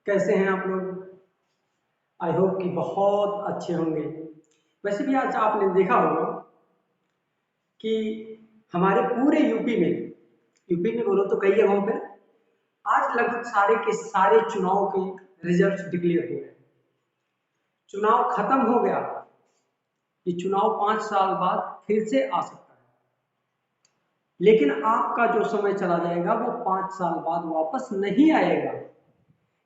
कैसे हैं आप लोग? आई होप कि बहुत अच्छे होंगे। वैसे भी आज आपने देखा होगा कि हमारे पूरे यूपी में बोलो तो कई जगहों पे आज लगभग सारे के सारे चुनाव के रिजल्ट डिक्लेयर हो गए। चुनाव खत्म हो गया। ये चुनाव 5 साल बाद फिर से आ सकता है, लेकिन आपका जो समय चला जाएगा वो 5 साल बाद वापस नहीं आएगा।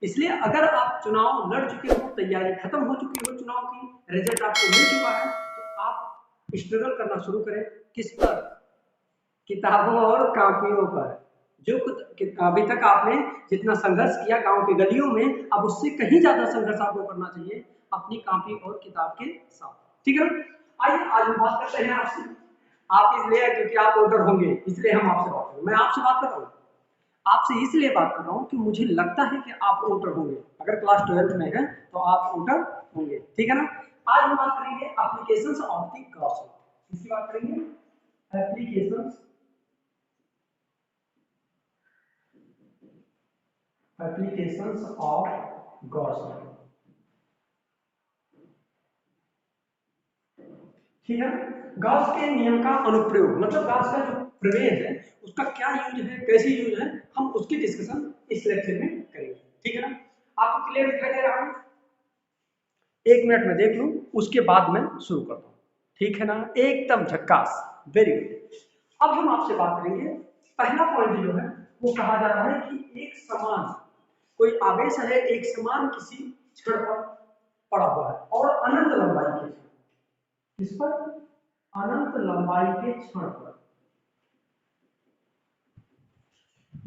इसलिए अगर आप चुनाव लड़ चुके हो, तैयारी खत्म हो चुकी हो, चुनाव की रिजल्ट आपको मिल चुका है, तो आप स्ट्रगल करना शुरू करें। किस पर? किताबों और कापियों पर। जो कुछ अभी तक आपने जितना संघर्ष किया गांव के गलियों में, अब उससे कहीं ज्यादा संघर्ष आपको करना चाहिए अपनी कॉपी और किताब के साथ। ठीक है ना? आइए आज हम बात करते हैं आपसे। आप इसलिए क्योंकि आप वोटर होंगे, इसलिए हम आपसे बात करें। मैं आपसे बात कर रहा हूँ, आपसे इसलिए बात कर रहा हूँ कि मुझे लगता है कि आप वोटर होंगे। अगर क्लास 12 में है तो आप वोटर होंगे। ठीक है ना? आज हम बात करेंगे applications of the Gauss law. किसकी बात करेंगे? Applications applications of Gauss law. ठीक है? गॉस के नियम का अनुप्रयोग, मतलब गॉस का जो प्रमेय है उसका क्या यूज है, कैसे यूज है, हम उसकी डिस्कशन इस लेक्चर में करेंगे। ठीक है ना? आपको क्लियर दिखाई दे रहा है? 1 मिनट में देख लूं, उसके बाद मैं शुरू करता हूं। ठीक है ना? एकदम झक्कास, वेरी गुड। अब हम आपसे बात करेंगे। पहला पॉइंट जो है वो कहा जा रहा है कि एक समान कोई आवेश है, एक समान किसी छड़ पर पड़ा हुआ है और अनंत लंबाई के छड़। किस पर? अनंत लंबाई के क्षण पर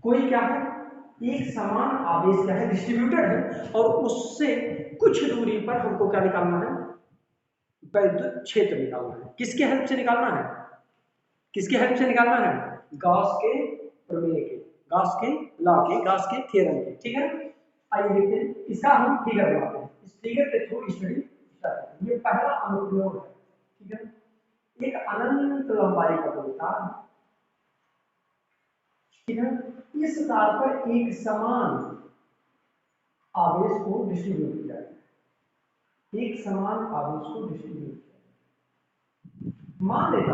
कोई क्या है? एक समान आवेश क्या है? डिस्ट्रीब्यूटेड है, और उससे कुछ दूरी पर हमको क्या निकालना है? वैद्युत क्षेत्र निकालना है। किसके हेल्प से निकालना है? किसके हेल्प से निकालना है? गॉस के प्रमेय के, गॉस के लॉ के, गॉस के थ्योरम के। ठीक है? आइए देखते हैं, इसका हम फिगर बनाते हैं। इस फिगर के थ्रू स्टडी स्टार्ट करते हैं। ये पहला अनुप्रयोग है। ठीक है? एक अनंत लंबाई का कोई तार, ठीक है, इस तार पर एक समान आवेश को डिस्ट्रीब्यूट किया जाए, एक समान आवेश को डिस्ट्रीब्यूट किया। मान लेता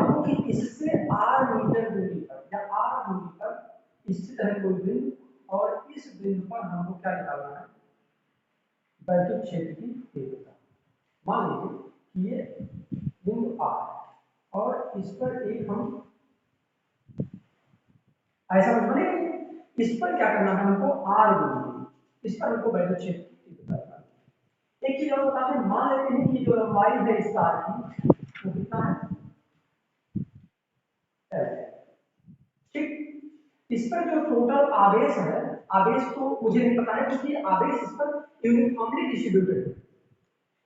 हूं कि इससे r मीटर दूरी पर या r दूरी पर स्थित है कोई बिंदु, और इस बिंदु पर हमको क्या निकालना है? वैद्युत क्षेत्र की तीव्रता। मान लीजिए कि ये बिंदु r है और इस पर एक हम ऐसा कुछ बनेगा। इस पर क्या करना है हमको? r दूरी, इस पर हमको वैद्युत क्षेत्र की तीव्रता। एक चीज और बताते हैं, मान लेते हैं कि जो लंबाई है इस तार की वो कितना है? ठीक। इस पर जो टोटल आवेश है, आवेश तो मुझे नहीं पता है क्योंकि आवेश इस पर यूनिफॉर्मली डिस्ट्रीब्यूटेड है,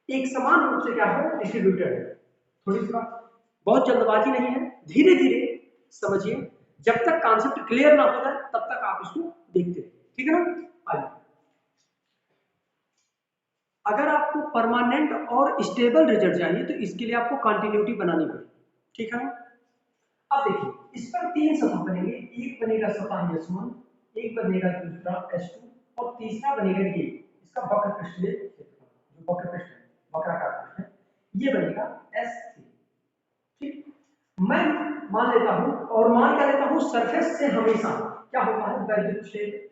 एक समान रूप से क्या है? डिस्ट्रीब्यूटेड है। थोड़ी सी बात, बहुत जल्दबाजी नहीं है, धीरे धीरे समझिए। जब तक कॉन्सेप्ट क्लियर ना हो जाए तब तक आप इसको देखते रहिए। ठीक है ना? आइए, अगर आपको परमानेंट और स्टेबल रिजल्ट चाहिए तो इसके लिए आपको कंटिन्यूटी बनानी पड़ेगी। ठीक है ना? अब देखिए, इस पर 3 सतह बनेंगे। एक बनेगा सतह S1, एक बनेगा दूसरा S2, और तीसरा बनेगा ये इसका वक्र पृष्ठीय क्षेत्रफल, जो वक्र पृष्ठ है, वक्राकार पृष्ठ है, ये बनेगा S3। ठीक। मैं मान लेता हूं, और मान क्या लेता हूं? सरफेस से हमेशा क्या होता है? वैद्युत क्षेत्र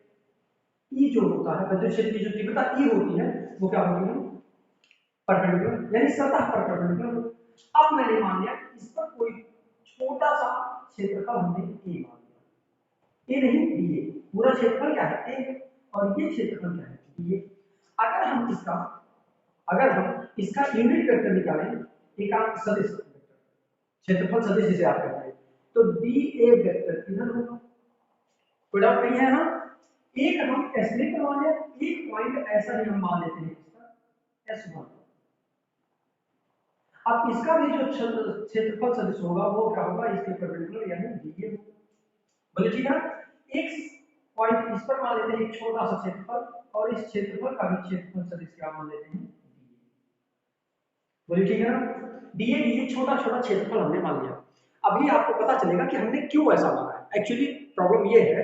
E जो होता है, वैद्युत क्षेत्र की जो तीव्रता E होती है वो क्या होती है? परपेंडिकुलर, यानी सतह पर परपेंडिकुलर। अब मैंने मान लिया कि इस पर कोई छोटा सा क्षेत्रफल हमने ए मान लिया, ए नहीं बी ए। पूरा क्षेत्रफल क्या है? ए, और ये क्षेत्रफल क्या है? बी ए। अगर हम इसका अगर हम इसका यूनिट वेक्टर निकालें, एकांक सदिश वेक्टर, क्षेत्रफल सदिश जिसे आप कहते हैं, तो डी ए वेक्टर इधर होगा। कोई डाउट नहीं है? हाँ, एक हम एस्टिमेट करवा लें, एक पॉइंट ऐसा ही हम मान लेते हैं इसका S1। अब इसका भी जो क्षेत्रफल सदिश होगा वो क्या होगा? इसके परपेंडिकुलर, यानी डीए होगा। बोले ठीक है? एक पॉइंट इस पर मान लेते हैं, एक छोटा सा क्षेत्रफल, और इस क्षेत्रफल का भी क्षेत्रफल सदिश क्या मान लेते हैं? बोले ठीक है ना? डीए डीए छोटा छोटा क्षेत्रफल हमने मान लिया। अभी आपको पता चलेगा कि हमने क्यों ऐसा माना है। एक्चुअली प्रॉब्लम ये है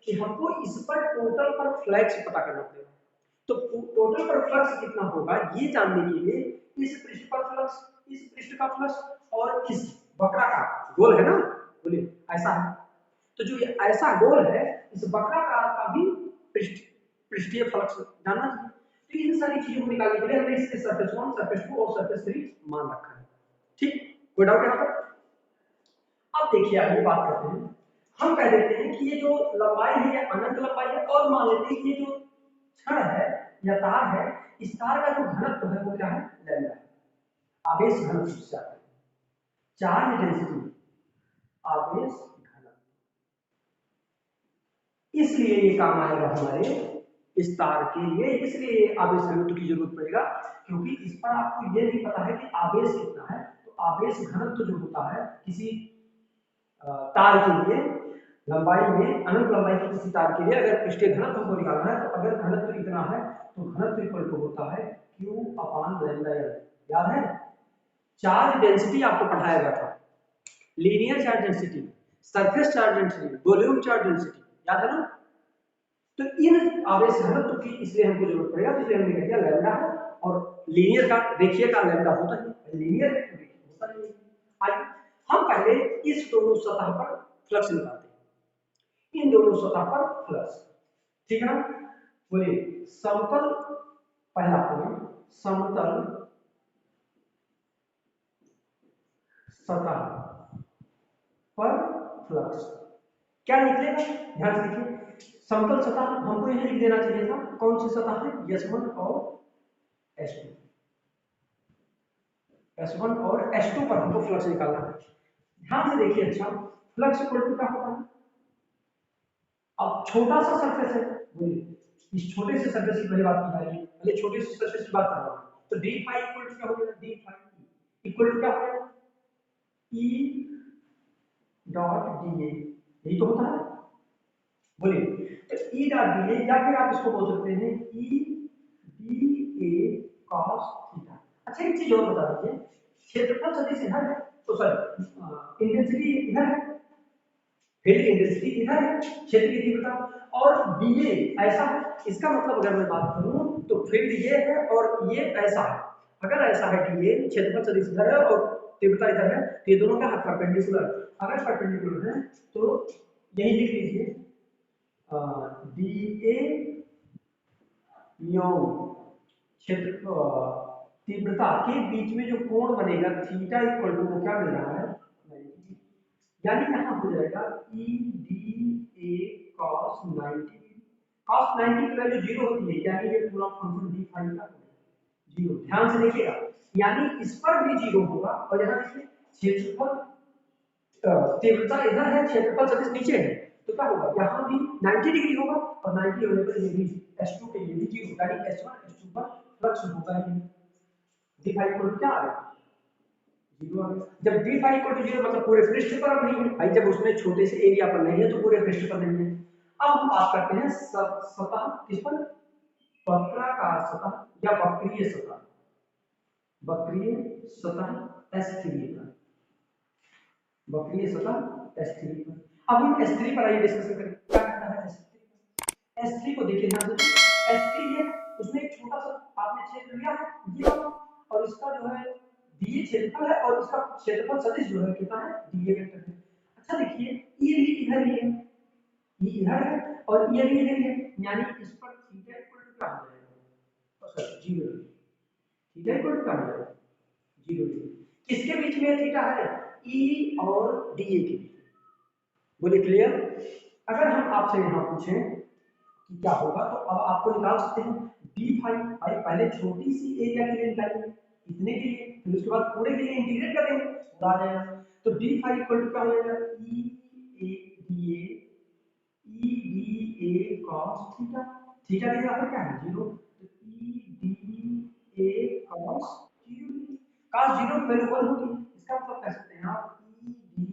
कि हमको इस पर टोटल पर फ्लक्स पता करना पड़ेगा। तो टोटल पर फ्लक्स कितना होगा ये जानने के लिए इस पृष्ठ पर फ्लक्स, इस पृष्ठ का फ्लक्स और इस वक्र का, गोल है ना, बोलिए ऐसा है, तो जो ये ऐसा गोल है इस वक्राकार का भी पृष्ठीय फ्लक्स जानना चाहिए। तो इन सारी चीजों को निकालने के लिए हमने इसके सरफेस 1, सरफेस 2 और सरफेस 3 मान रखा है। ठीक, कोई डाउट यहाँ पर? अब देखिए आगे बात करते हैं, हम कह देते हैं कि ये जो लंबाई है ये अनंत लंबाई है, और मान लेते हैं कि ये जो छड़ है या तार है, इस तार का जो घनत्व है वो क्या है, लैम्डा। आवेश घनत्व से आता है, चार्ज डेंसिटी, आवेश घनत्व, इसलिए ये काम आएगा हमारे इस तार के लिए, इसलिए आवेश घनत्व की जरूरत पड़ेगा, क्योंकि इस पर आपको ये नहीं पता है कि आवेश कितना है। तो आवेश घनत्व जो होता है किसी तार के लिए, लंबाई में अनंत लंबाई की किसी तार के लिए अगर पृष्ठीय घनत्व को निकालना है, तो अगर घनत्व इतना है तो घनत्व इक्वल टू होता है Q अपान लैम्डा एल। याद है चार्ज डेंसिटी आपको पढ़ाया गया था, linear charge density, surface charge density, volume charge density, याद है ना। तो इन आवेश घनत्व की इसलिए हमको जरूरत पड़ेगा, तो इसलिए हमने कह दिया लैम्डा है, और लीनियर का रेखीय का लैम्डा होता है, लीनियर होता नहीं। आइए हम पहले इस दोनों सतह पर फ्लक्स निकालते हैं, इन दोनों सतह पर फ्लक्स, ठीक है ना। बोलिए समतल, पहला पॉइंट समतल सतह पर फ्लक्स क्या निकलेगा, ध्यान से देखिए। समतल सतह हमको यह लिख देना चाहिए था, कौन सी सतह है, S1 और S2, S1 और S2 पर हमको फ्लक्स निकालना है। ध्यान से देखिए, अच्छा फ्लक्स इक्वल टू क्या होता है, अब छोटा सा सरफेस है, बोलिए इस छोटे से सरफेस की पहले बात की जा रही है, पहले छोटे से सरफेस की बात कर रहा हूं, तो d फाई इक्वल टू क्या हो जाएगा, d फाई इक्वल टू क्या हो जाएगा, E डॉट dA, यही तो होता है, बोलिए तो E डॉट dA, या फिर आप इसको बोल सकते हैं E dA cos थीटा। अच्छा एक चीज और बता दीजिए, क्षेत्रफल सदिश इधर है, तो सॉरी इंटेंसिटी इधर है, फील्ड इंटेंसिटी इधर है, क्षेत्र की तीव्रता, और dA ऐसा है, इसका मतलब अगर मैं बात करूं तो फील्ड ये है और ये ऐसा है, अगर ऐसा है dA, क्षेत्रफल सदिश इधर है और तीव्रता इधर है, तो ये दोनों क्या है, परपेंडिकुलर। अगर परपेंडिकुलर है तो यही लिख लीजिए dA योग क्षेत्र तीव्रता के बीच में जो कोण बनेगा थीटा इक्वल टू, वो क्या मिल रहा है, 90, यानी यहाँ हो जाएगा E D A cos 90, cos 90 की वैल्यू 0 होती है, यानी ये पूरा फंक्शन d फाई का 0। ध्यान से देखिएगा, यानी इस पर भी 0 होगा, और यहाँ देखिए क्षेत्रफल तीव्रता इधर है, क्षेत्रफल सदिश नीचे है, तो क्या होगा, यहाँ भी 90 डिग्री होगा, और 90 होने पर ये भी S2 के लिए भी 0, यानी S1 S2 पर फ्लक्स होगा ही, d फाई इक्वल टू क्या आ गया, 0 आ गया। जब d फाई इक्वल टू 0 मतलब पूरे पृष्ठ पर अब नहीं है भाई, जब उसमें छोटे से एरिया पर नहीं है तो पूरे पृष्ठ पर नहीं है। अब हम बात करते हैं सतह किस पर, वक्राकार सतह या वक्रीय सतह, वक्रीय सतह S3 पर, वक्रीय सतह S3 पर। अब हम S3 पर आइए डिस्कशन करें, क्या कहता है S3, S3 को देखिए ध्यान से, S3 है उसमें एक छोटा सा आपने क्षेत्र लिया है ये वाला, और इसका जो है dA क्षेत्रफल है, और इसका क्षेत्रफल सदिश जो है कितना है, dA वेक्टर है। अच्छा देखिए ये भी इधर ही है, ये इधर है और ये भी इधर ही है, यानी इस पर थीटा इक्वल टू क्या हो जाएगा, सॉरी 0, थीटा इक्वल टू क्या हो जाएगा, 0। किसके बीच में थीटा है, E और dA के बीच। बोलिए क्लियर। अगर हम आपसे यहाँ पूछें कि क्या होगा, तो अब आपको निकाल सकते हैं d फाई, भाई पहले छोटी सी एरिया के लिए निकालेंगे इतने के लिए, फिर उसके बाद पूरे के लिए इंटीग्रेट कर देंगे, पूरा आ जाएगा। तो d फाई इक्वल टू क्या हो जाएगा, E dA cos theta, theta की जगह पर क्या है 0, तो E dA cos 0, cos 0 की वैल्यू 1 होगी, इसका मतलब कह सकते हैं आप E dA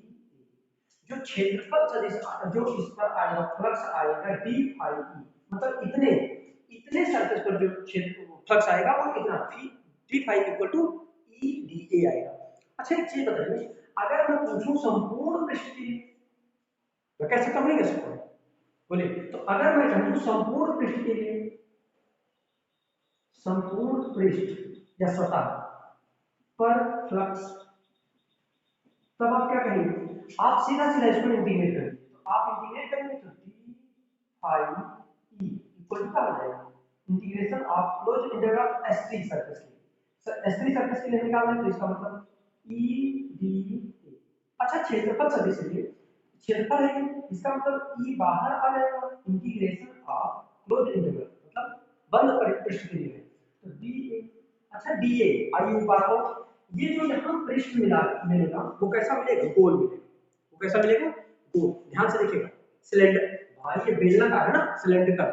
जो क्षेत्रफल सदिश जो इस पर आएगा, फ्लक्स आएगा d फाई e, मतलब इतने इतने सरफेस पर जो क्षेत्र फ्लक्स आएगा वो इतना d phi equal to E dA आएगा। अच्छा एक चीज बताइए, अगर मैं पूछूं संपूर्ण पृष्ठ के लिए, मैं कह सकता हूं नहीं कह सकता, बोलिए, तो अगर मैं कहूँ संपूर्ण पृष्ठ के लिए, संपूर्ण पृष्ठ या सतह पर फ्लक्स, तब आप क्या कहेंगे, आप सीधा सीधा इसको इंटीग्रेट करेंगे, तो आप इंटीग्रेट करेंगे तो D phi E equal to क्या हो जाएगा, integration of close integral of S3 surface के लिए, S3 सर्फेस के लिए निकालें तो इसका मतलब ई डी ए। अच्छा क्षेत्रफल सदिश के लिए, क्षेत्रफल है इसका मतलब ई बाहर आ जाएगा, इंटीग्रेशन ऑफ क्लोज इंटीग्रल मतलब बंद पृष्ठ के लिए तो डी ए। अच्छा डी ए आइए ऊपर आओ, ये जो यहाँ पृष्ठ मिलेगा वो कैसा मिलेगा, गोल मिलेगा, वो कैसा मिलेगा, गोल। ध्यान से देखिएगा, सिलेंडर, भाई ये बेलनाकार है ना, सिलेंडर का,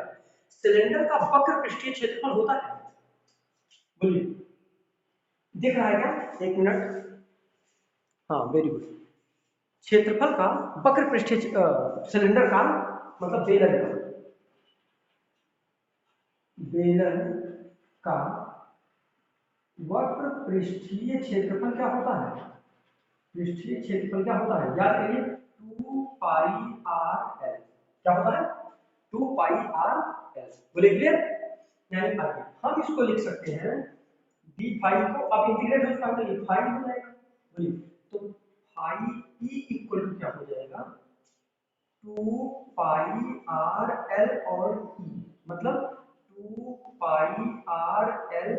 सिलेंडर का वक्र पृष्ठीय क्षेत्रफल होता है, बोलिए दिख रहा है क्या, एक मिनट, हाँ वेरी गुड, क्षेत्रफल का वक्र पृष्ठीय सिलेंडर का मतलब बेलन का, बेलन का वक्र पृष्ठीय क्षेत्रफल क्या होता है, पृष्ठीय क्षेत्रफल क्या होता है, याद करिए 2 पाई आर एल, क्या होता है 2 पाई आर एल, बोले क्लियर। यानी आगे हम इसको लिख सकते हैं डी फाई को, अब इंटीग्रेट हो चुका है तो ये फाई हो जाएगा, बोलिए तो फाई ई इक्वल टू क्या हो जाएगा 2 पाई आर एल और ई, मतलब 2 पाई आर एल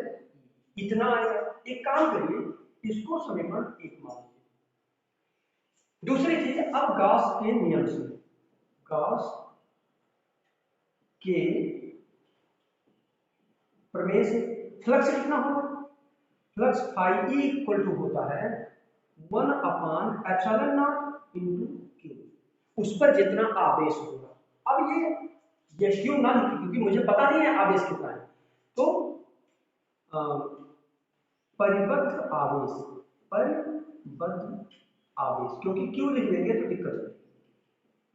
इतना आएगा। एक काम करिए इसको समीकरण 1 मान लीजिए। दूसरी चीज, अब गॉस के नियम से, गॉस के प्रमेय से फ्लक्स कितना होगा, flux phi E equal to होता है 1 upon epsilon not into Q, उस पर जितना आवेश होगा। अब ये क्यों ना लिखी क्योंकि मुझे पता नहीं है आवेश कितना है, तो परिबद्ध आवेश, परिबद्ध आवेश, क्योंकि क्यों लिख लेंगे तो दिक्कत होगी,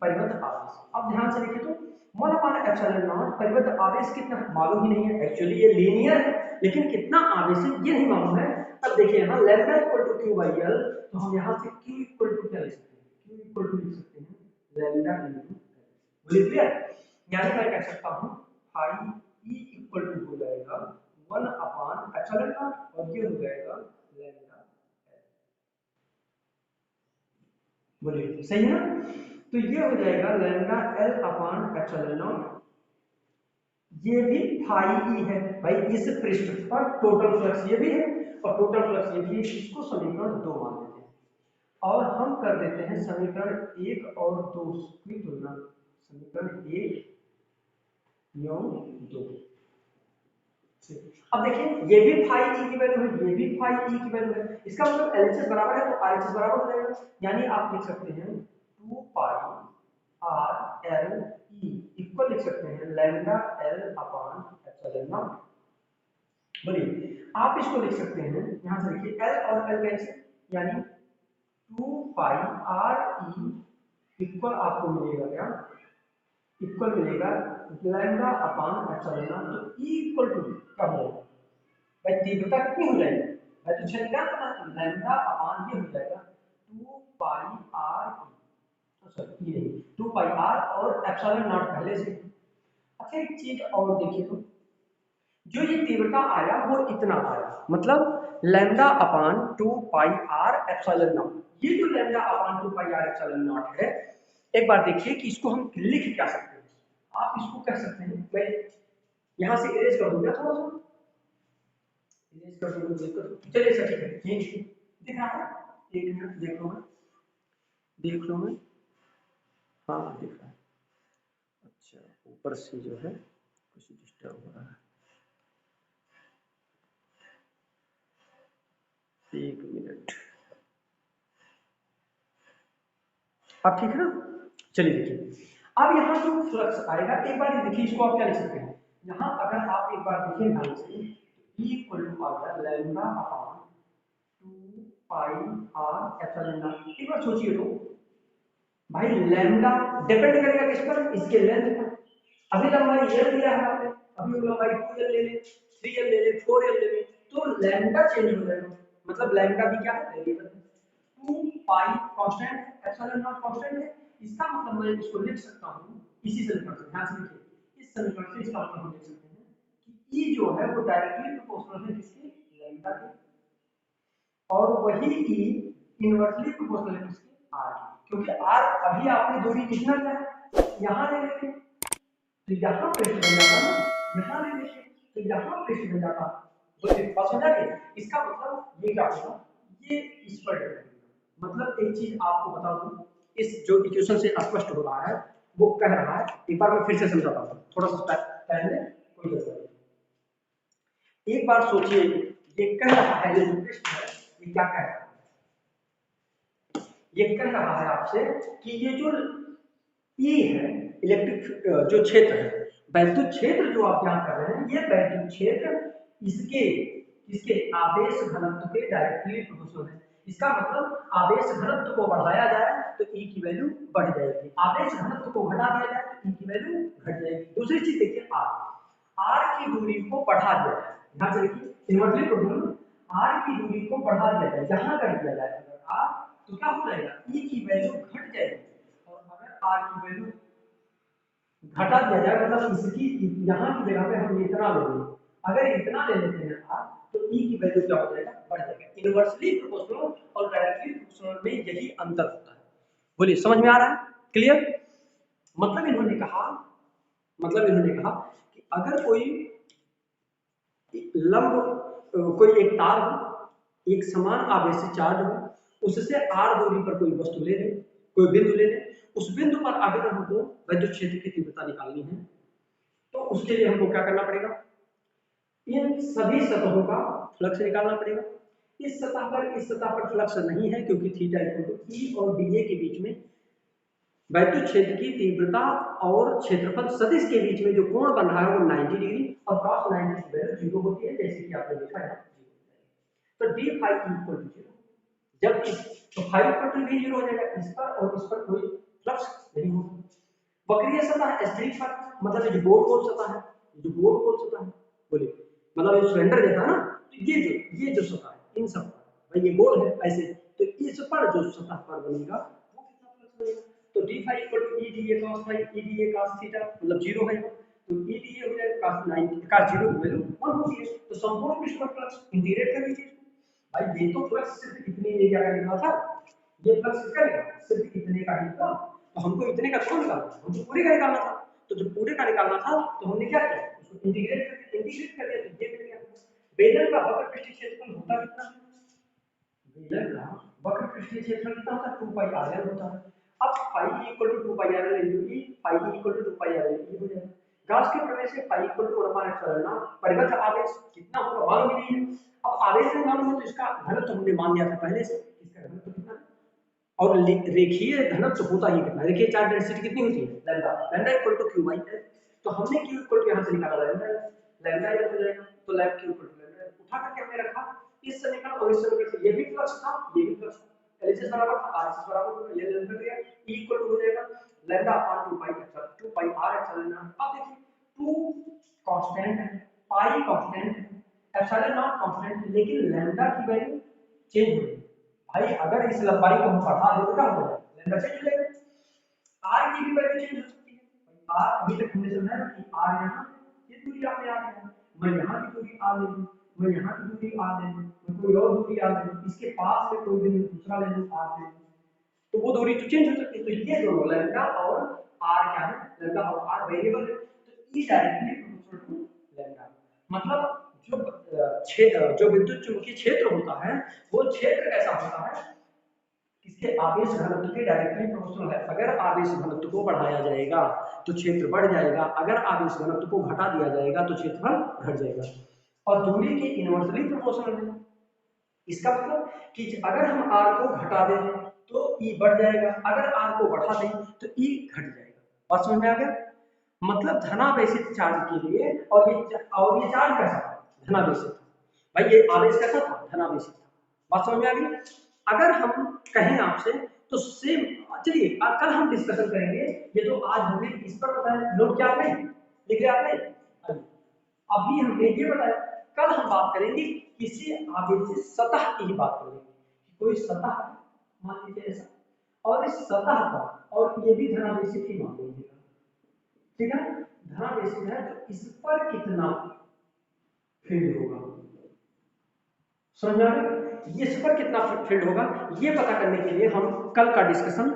परिबद्ध आवेश। अब ध्यान से देखिए तो 1 अपान एप्सिलॉन नॉट, परिबद्ध आवेश कितना मालूम ही नहीं है, एक्चुअली ये लीनियर है लेकिन कितना आवेश है ये नहीं मालूम है। अब देखिए यहाँ lambda equal to Q by L, तो हम यहाँ से क्यू इक्वल टू क्या लिख सकते हैं, क्यू इक्वल टू लिख सकते हैं लैम्डा इनटू एल, बोलिए क्लियर। यानी मैं कह सकता हूँ फाई ई इक्वल टू हो जाएगा 1 अपान एप्सिलॉन नॉट और ये हो जाएगा लैम्डा एल, बोलिए सही है ना। तो ये हो जाएगा lambda L upon epsilon not, ये भी फाई ई है भाई, इस पृष्ठ पर टोटल फ्लक्स ये भी है और टोटल फ्लक्स ये भी है, इसको समीकरण 2 मान लेते हैं और हम कर देते हैं समीकरण 1 और 2 की तुलना, समीकरण 1 2। अब देखिए ये भी फाई ई की वैल्यू है, ये भी फाई ई की वैल्यू है, इसका मतलब एलएचएस बराबर है तो आरएचएस बराबर हो जाएगा, यानी आप लिख सकते हैं 2 pi R L E equal लिख सकते हैं lambda L upon epsilon not. बोलिए आप इसको लिख सकते हैं, यहां से देखिए एल और एल कैंसिल, यानी 2 पाई आर ई इक्वल आपको मिलेगा क्या, इक्वल मिलेगा लैम्डा अपॉन एप्सिलॉन नॉट, तो ई इक्वल टू क्या हो जाएगा भाई, तीव्रता कितनी हो जाएगी भाई, तो छेद क्या करना है लैम्डा अपॉन ये हो जाएगा 2 पाई आर ई, सॉरी ये 2 पाई आर और एप्सिलॉन नॉट पहले से। अच्छा एक चीज और देखिए तो जो ये तीव्रता आया वो इतना आया, मतलब lambda upon 2 pi R epsilon not, ये जो lambda upon 2 pi R epsilon not है, एक बार देखिए कि इसको हम लिख क्या सकते हैं, आप इसको कह सकते हैं, मैं यहां से इरेज कर दूंगा थोड़ा सा, इरेज कर दूंगा, देख कर चलिए सर ठीक है, ये दिख रहा है, एक मिनट देख लो मैं, देख लो मैं, हाँ दिख रहा है। अच्छा ऊपर से जो है कुछ डिस्टर्ब हो रहा है, एक मिनट, अब ठीक है ना। चलिए देखिए अब यहाँ जो फ्लक्स आएगा, एक बार देखिए इसको आप क्या लिख सकते हैं, यहाँ अगर आप एक बार देखिए ध्यान से E इक्वल टू आ गया lambda upon 2 pi R epsilon not. एक बार सोचिए तो भाई लैम्डा डिपेंड करेगा किस पर, इसके लेंथ पर, अभी लंबाई एल दिया है आपने, अभी लंबाई 2l ले ले, 3l ले ले, 4l ले ले, तो लैम्डा चेंज हो जाएगा, मतलब लैम्डा भी क्या है वेरिएबल है, 2 पाई कांस्टेंट है, एप्सिलॉन नॉट कांस्टेंट है, इसका मतलब मैं इसको लिख सकता हूं इसी समीकरण से ध्यान से देखिए, इस समीकरण से इसका मतलब हम देख सकते हैं कि ई जो है वो डायरेक्टली प्रोपोर्शनल है किसके, लैम्डा के, और वही ई इनवर्सली प्रोपोर्शनल है किसके, आर के, क्योंकि आर अभी आपने दूरी कितना लिया है, यहाँ ले लेते, तो यहाँ प्रेशर बन जाता ना, यहाँ ले लेते, तो यहाँ प्रेशर बन जाता, तो फिर बात समझ आ गई। इसका मतलब ये क्या होगा, ये इस पर डिपेंड करेगा। मतलब एक चीज आपको बता दूं, इस जो इक्वेशन से स्पष्ट हो रहा है वो कह रहा है, एक बार मैं फिर से समझाता हूँ, थोड़ा सा टाइम में कोई जरूरत नहीं। एक बार सोचिए, ये कह रहा है, ये जो प्रश्न है ये क्या कह रहा है, ये कह रहा है आपसे कि ये जो ई है, इलेक्ट्रिक जो क्षेत्र है, वैद्युत क्षेत्र जो आप यहाँ कर रहे हैं, ये वैद्युत क्षेत्र इसके इसके आवेश घनत्व के डायरेक्टली प्रोपोर्शनल है। इसका मतलब आवेश घनत्व को बढ़ाया जाए तो ई की वैल्यू बढ़ जाएगी, आवेश घनत्व को घटा दिया जाए तो ई की वैल्यू घट जाएगी। दूसरी चीज देखिए, आर की दूरी को बढ़ा दिया जाए, ध्यान से देखिए, इनवर्सली प्रोपोर्शनल, आर की दूरी को बढ़ा दिया जाए, यहाँ कर दिया जाए अगर आर, तो क्या हो जाएगा, ई की वैल्यू घट जाएगी, और अगर आर की वैल्यू घटा दिया जाए, मतलब इसकी यहाँ की जगह पे हम इतना ले लेंगे, अगर इतना ले लेते हैं आर, तो ई की वैल्यू क्या हो जाएगा, बढ़ जाएगा। इनवर्सली प्रोपोर्शनल और डायरेक्टली प्रोपोर्शनल में यही अंतर होता है। बोलिए, समझ में आ रहा है, क्लियर? मतलब इन्होंने कहा, कि अगर कोई लंब, कोई एक तार हो, एक समान आवेश से चार्ज हो, उससे आर दूरी पर कोई वस्तु ले ले, कोई बिंदु ले ले, उस बिंदु पर अगर हमको विद्युत क्षेत्र की तीव्रता निकालनी है, तो उसके लिए हमको क्या करना पड़ेगा, इन सभी सतहों का फ्लक्स निकालना पड़ेगा। इस सतह पर फ्लक्स नहीं है, क्योंकि थीटा इक्वल टू ई और डीए के बीच में वैद्युत क्षेत्र की तीव्रता और क्षेत्रफल सदिश के बीच में जो कोण बन रहा है वो 90 डिग्री, और cos 90 की वैल्यू 0 होती है, जैसे कि आपने देखा है। तो d phi इक्वल टू 0, जब तो phi इक्वल टू भी 0 हो जाएगा, इस पर और इस पर कोई फ्लक्स नहीं होगा। वक्रीय सतह स्ट्रीट फर्क, मतलब ये गोल गोल सतह है, जो गोल गोल सतह है, बोलिए, मतलब ये सिलेंडर जैसा ना, तो ये जो सतह है, इन सब पर भाई ये गोल है ऐसे, तो इस पर जो सतह पर बनेगा वो कितना फ्लक्स बनेगा, तो d phi equal to e dA cos phi e dA cos theta, मतलब 0 है, तो e dA हो जाएगा cos 90 cos 0 की वैल्यू 1 होती है, तो संपूर्ण पृष्ठ पर फ्लक्स इंटीग्रेट कर लीजिए। भाई ये तो फ्लक्स सिर्फ इतने एरिया का निकला था, ये फ्लक्स किसका निकला, सिर्फ इतने का निकला, तो हमको इतने का थोड़ा निकालना था, हमको पूरे का निकालना था, तो जब पूरे का निकालना था तो हमने क्या किया, उसको इंटीग्रेट कर दिया, तो ये मिल गया। बेलन का वक्र पृष्ठीय क्षेत्रफल होता कितना है, बेलन का वक्र पृष्ठीय क्षेत्रफल कितना होता है, 2 पाई r होता है। अब phi इक्वल टू 2 पाई r into e, phi equal to 2 पाई r e हो जाएगा। गॉस के प्रमेय से phi इक्वल टू 1/epsilon परिबद्ध आवेश कितना होगा मालूम ही नहीं है। अब आवेश से मालूम हो तो इसका घनत्व हमने मान लिया था पहले से, इसका घनत्व कितना है, और रेखीय घनत्व होता ही कितना, रेखीय चार्ज डेंसिटी कितनी होती है, lambda, lambda equal to q by l, तो हमने q इक्वल टू यहां से निकाला लैम्डा, लैम्डा l हो जाएगा, तो lambda q equal to lambda उठा करके हमने रखा इस समीकरण और इस समीकरण से, ये भी फ्लक्स था, ये भी फ्लक्स था, LHS बराबर था RHS बराबर होगा, ये लैम्डा गया, e इक्वल टू हो जाएगा लैम्डा अपॉन 2 पाई एप्सिलॉन 2 पाई r एप्सिलॉन नॉट। अब देखिए 2 कांस्टेंट है, पाई कांस्टेंट है, एप्सिलॉन नॉट कांस्टेंट है, लेकिन लैम्डा की वैल्यू चेंज हो रही है। भाई अगर इस लंबाई को हम बढ़ा दें तो क्या हो जाएगा, लैम्डा चेंज हो जाएगा, r की भी वैल्यू चेंज हो सकती है। r अभी तक हमने समझा ना कि r यहाँ ये दूरी आपने r लिया, मैं यहाँ की दूरी r ले लूँ, मैं यहाँ की दूरी r ले लूँ, मैं कोई और दूरी r ले लूँ, इसके पास में कोई भी दूसरा ले लूँ r ले लूँ, तो वो दूरी तो चेंज हो सकती है। तो ये दोनों लैम्डा और r क्या है, लैम्डा और r वेरिएबल है, तो e directly proportional to lambda, मतलब जो विद्युत चुंबकीय क्षेत्र होता है वो क्षेत्र कैसा होता है, इसके आवेश घनत्व के डायरेक्टली प्रोपोर्शनल है। अगर आवेश घनत्व को बढ़ाया जाएगा तो क्षेत्र बढ़ जाएगा, अगर आवेश घनत्व को घटा दिया जाएगा तो क्षेत्रफल घट जाएगा, और दूरी के इनवर्सली प्रोपोर्शनल है। इसका मतलब कि अगर हम r को घटा दें तो e बढ़ जाएगा, अगर r को बढ़ा दें तो e घट जाएगा। बात समझ में आ गया, मतलब धनावेशित चार्ज के लिए, और ये चार्ज कैसा था, धनावेशित था, भाई ये आवेश कैसा था, धनावेशित था। बात समझ में आ गई। अगर हम कहें आपसे तो सेम, चलिए कल हम डिस्कशन करेंगे, ये तो आज हमने इस पर बताया, नोट किया आपने, लिख लिया आपने, अभी हमने ये बताया, कल हम बात करेंगे किसी आवेशित सतह की ही बात करेंगे, कोई सतह मान लीजिए ऐसा, और इस सतह पर, और ये भी धनावेशित ही मान लीजिएगा, ठीक है ना, धनावेशित है तो इस पर कितना फील्ड होगा, समझ में आ रहा है? ये इस पर कितना फील्ड होगा, ये पता करने के लिए हम कल का डिस्कशन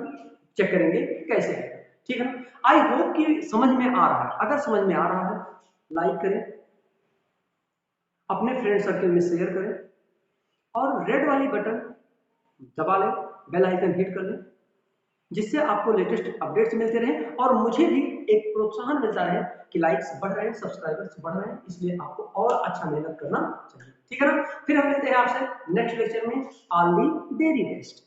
चेक करेंगे कि कैसे है। ठीक है ना, आई होप कि समझ में आ रहा है। अगर समझ में आ रहा है लाइक करें, अपने फ्रेंड सर्कल में शेयर करें और रेड वाली बटन दबा लें, बेल आइकन हिट कर लें, जिससे आपको लेटेस्ट अपडेट्स मिलते रहें और मुझे भी एक प्रोत्साहन मिलता है कि लाइक्स बढ़ रहे हैं, सब्सक्राइबर्स बढ़ रहे हैं, इसलिए आपको और अच्छा मेहनत करना चाहिए। ठीक है ना, फिर हम मिलते हैं आपसे नेक्स्ट लेक्चर में। All the very best.